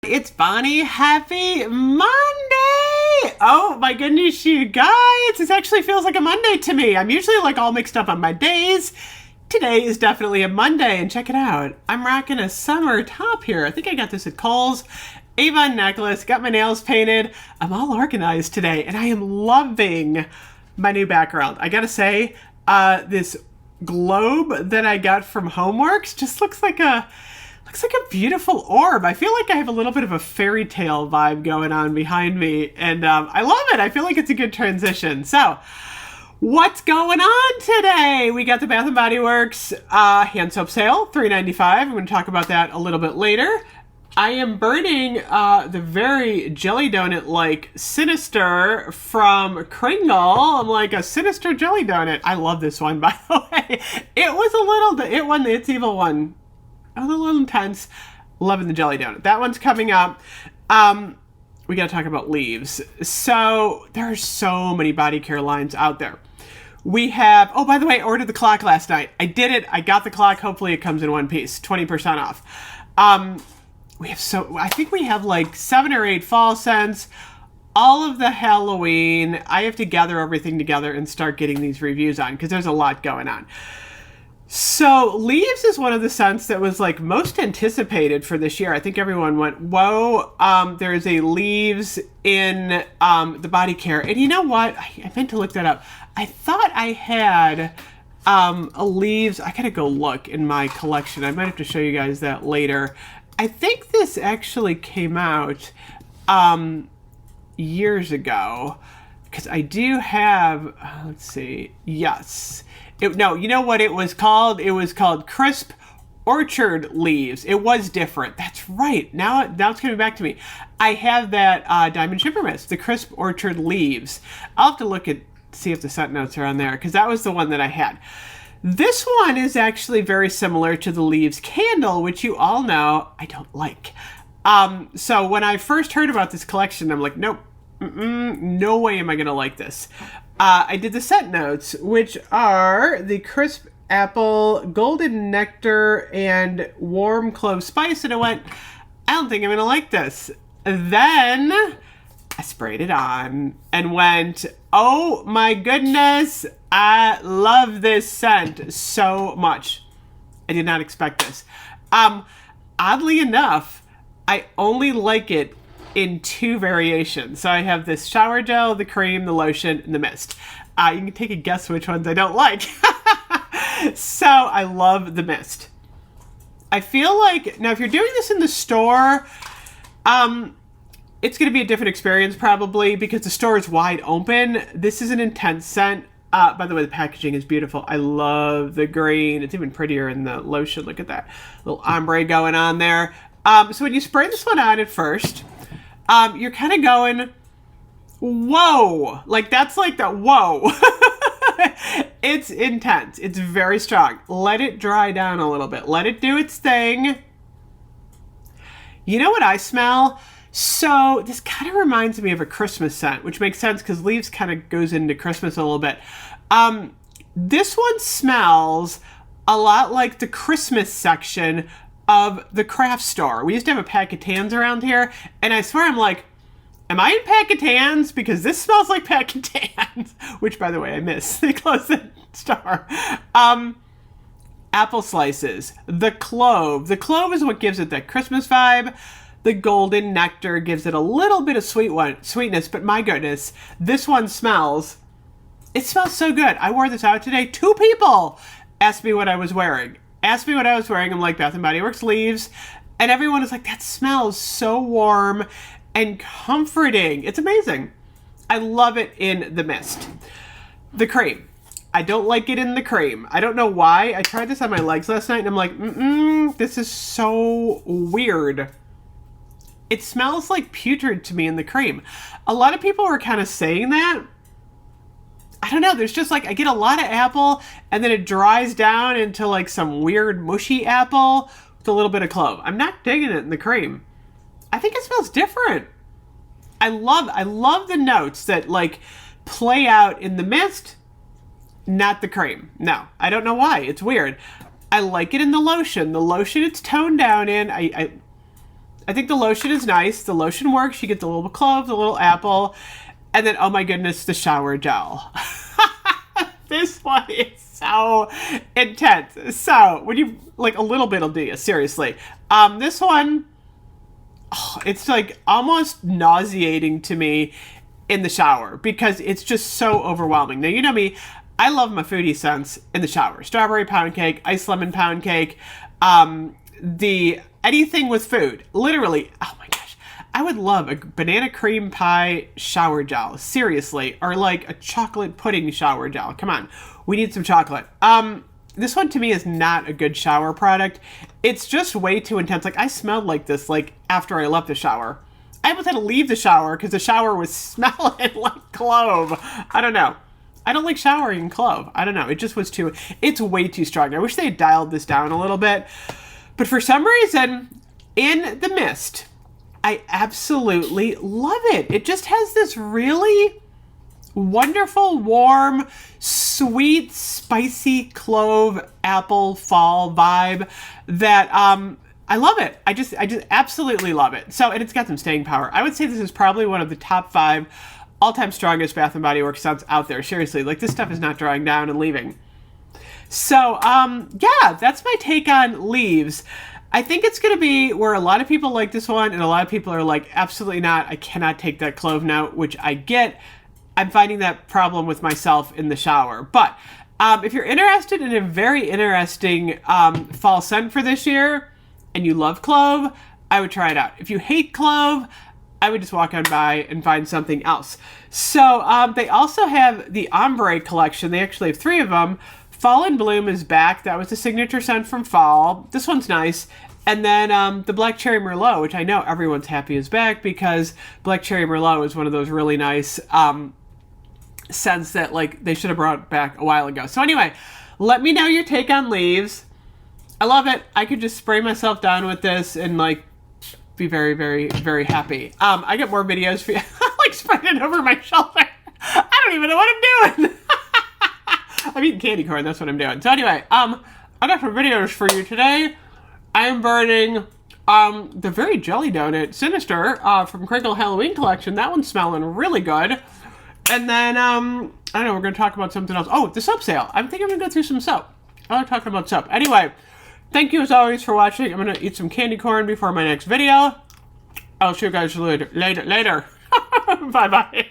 It's Bonnie. Happy Monday! Oh my goodness, you guys. This actually feels like a Monday to me. I'm usually like all mixed up on my days. Today is definitely a Monday, and check it out. I'm rocking a summer top here. I think I got this at Kohl's. Avon necklace, got my nails painted. I'm all organized today, and I am loving my new background. I gotta say, this globe that I got from Homeworks just looks like a beautiful orb. I feel like I have a little bit of a fairy tale vibe going on behind me, and I love it. I feel like it's a good transition. So, what's going on today? We got the Bath & Body Works hand soap sale, $3.95. I'm going to talk about that a little bit later. I am burning the very jelly donut-like Sinister from Kringle. I'm like a Sinister jelly donut. I love this one, by the way. It won the It's Evil one. I was a little intense. Loving the jelly donut. That one's coming up. We got to talk about leaves. So there are so many body care lines out there. We have, oh, by the way, I ordered the clock last night. I did it. I got the clock. Hopefully it comes in one piece, 20% off. I think we have like 7 or 8 fall scents, all of the Halloween. I have to gather everything together and start getting these reviews on because there's a lot going on. So Leaves is one of the scents that was like most anticipated for this year. I think everyone went, whoa, there is a Leaves in the body care. And you know what? I meant to look that up. I thought I had a Leaves. I gotta go look in my collection. I might have to show you guys that later. I think this actually came out years ago because I do have, let's see, yes. No, you know what it was called? It was called Crisp Orchard Leaves. It was different. That's right. Now it's coming back to me. I have that Diamond Shipper Mist, the Crisp Orchard Leaves. I'll have to see if the scent notes are on there because that was the one that I had. This one is actually very similar to the Leaves candle, which you all know I don't like. So when I first heard about this collection, I'm like, nope, no way am I going to like this. I did the scent notes, which are the crisp apple, golden nectar, and warm clove spice, and I went, I don't think I'm going to like this. Then I sprayed it on and went, oh my goodness, I love this scent so much. I did not expect this. Oddly enough, I only like it in 2 variations. So I have this shower gel, the cream, the lotion, and the mist. You can take a guess which ones I don't like. So I love the mist. I feel like, now if you're doing this in the store, it's going to be a different experience probably because the store is wide open. This is an intense scent. By the way, the packaging is beautiful. I love the green. It's even prettier in the lotion. Look at that little ombre going on there. So when you spray this one on at first, you're kind of going, whoa. Like that's like that, whoa. It's intense. It's very strong. Let it dry down a little bit. Let it do its thing. You know what I smell? So this kind of reminds me of a Christmas scent, which makes sense because Leaves kind of goes into Christmas a little bit. This one smells a lot like the Christmas section of the craft store. We used to have a Pack of Tans around here, and I swear I'm like, am I in Pack of Tans? Because this smells like Pack of Tans, which by the way, I miss. They closed the store. Apple slices, the clove. The clove is what gives it that Christmas vibe. The golden nectar gives it a little bit of sweetness, but my goodness, this one smells, it smells so good. I wore this out today. 2 people asked me what I was wearing. I'm like, Bath & Body Works Leaves. And everyone is like, that smells so warm and comforting. It's amazing. I love it in the mist. The cream. I don't like it in the cream. I don't know why. I tried this on my legs last night and I'm like, this is so weird. It smells like putrid to me in the cream. A lot of people were kind of saying that. I don't know. There's just like, I get a lot of apple and then it dries down into like some weird mushy apple with a little bit of clove. I'm not digging it in the cream. I think it smells different. I love the notes that like play out in the mist, not the cream. No, I don't know why. It's weird. I like it in the lotion. The lotion it's toned down in. I think the lotion is nice. The lotion works. You get the little clove, the little apple, and then, oh my goodness, the shower gel. This one is so intense. So when you, like, a little bit will do you, seriously. This one, oh, it's like almost nauseating to me in the shower because it's just so overwhelming. Now, you know me, I love my foodie scents in the shower. Strawberry pound cake, ice lemon pound cake, anything with food. Literally, oh my gosh. I would love a banana cream pie shower gel. Seriously. Or like a chocolate pudding shower gel. Come on. We need some chocolate. This one to me is not a good shower product. It's just way too intense. Like I smelled like this like after I left the shower. I almost had to leave the shower because the shower was smelling like clove. I don't know. I don't like showering in clove. I don't know. It just was it's way too strong. I wish they had dialed this down a little bit. But for some reason, in the mist, I absolutely love it. It just has this really wonderful, warm, sweet, spicy clove apple fall vibe that I love it. I just absolutely love it. So, and it's got some staying power. I would say this is probably one of the top 5 all-time strongest Bath & Body Works scents out there. Seriously, like this stuff is not drying down and leaving. So, yeah, that's my take on Leaves. I think it's going to be where a lot of people like this one and a lot of people are like, absolutely not. I cannot take that clove note, which I get. I'm finding that problem with myself in the shower. But if you're interested in a very interesting fall scent for this year and you love clove, I would try it out. If you hate clove, I would just walk on by and find something else. So they also have the Ombre collection. They actually have 3 of them. Fall in Bloom is back. That was the signature scent from fall. This one's nice. And then the Black Cherry Merlot, which I know everyone's happy is back because Black Cherry Merlot is one of those really nice scents that like they should have brought back a while ago. So anyway, let me know your take on Leaves. I love it. I could just spray myself down with this and like be very, very, very happy. I got more videos for you. I'm like spreading it over my shoulder. I don't even know what I'm doing. I'm eating candy corn. That's what I'm doing. So anyway, I got some videos for you today. I am burning the Very Jelly Donut Sinister from Crinkle Halloween Collection. That one's smelling really good. And then, I don't know, we're going to talk about something else. Oh, the soap sale. I'm thinking I'm going to go through some soap. I like talking about soap. Anyway, thank you as always for watching. I'm going to eat some candy corn before my next video. I'll see you guys later. Bye-bye.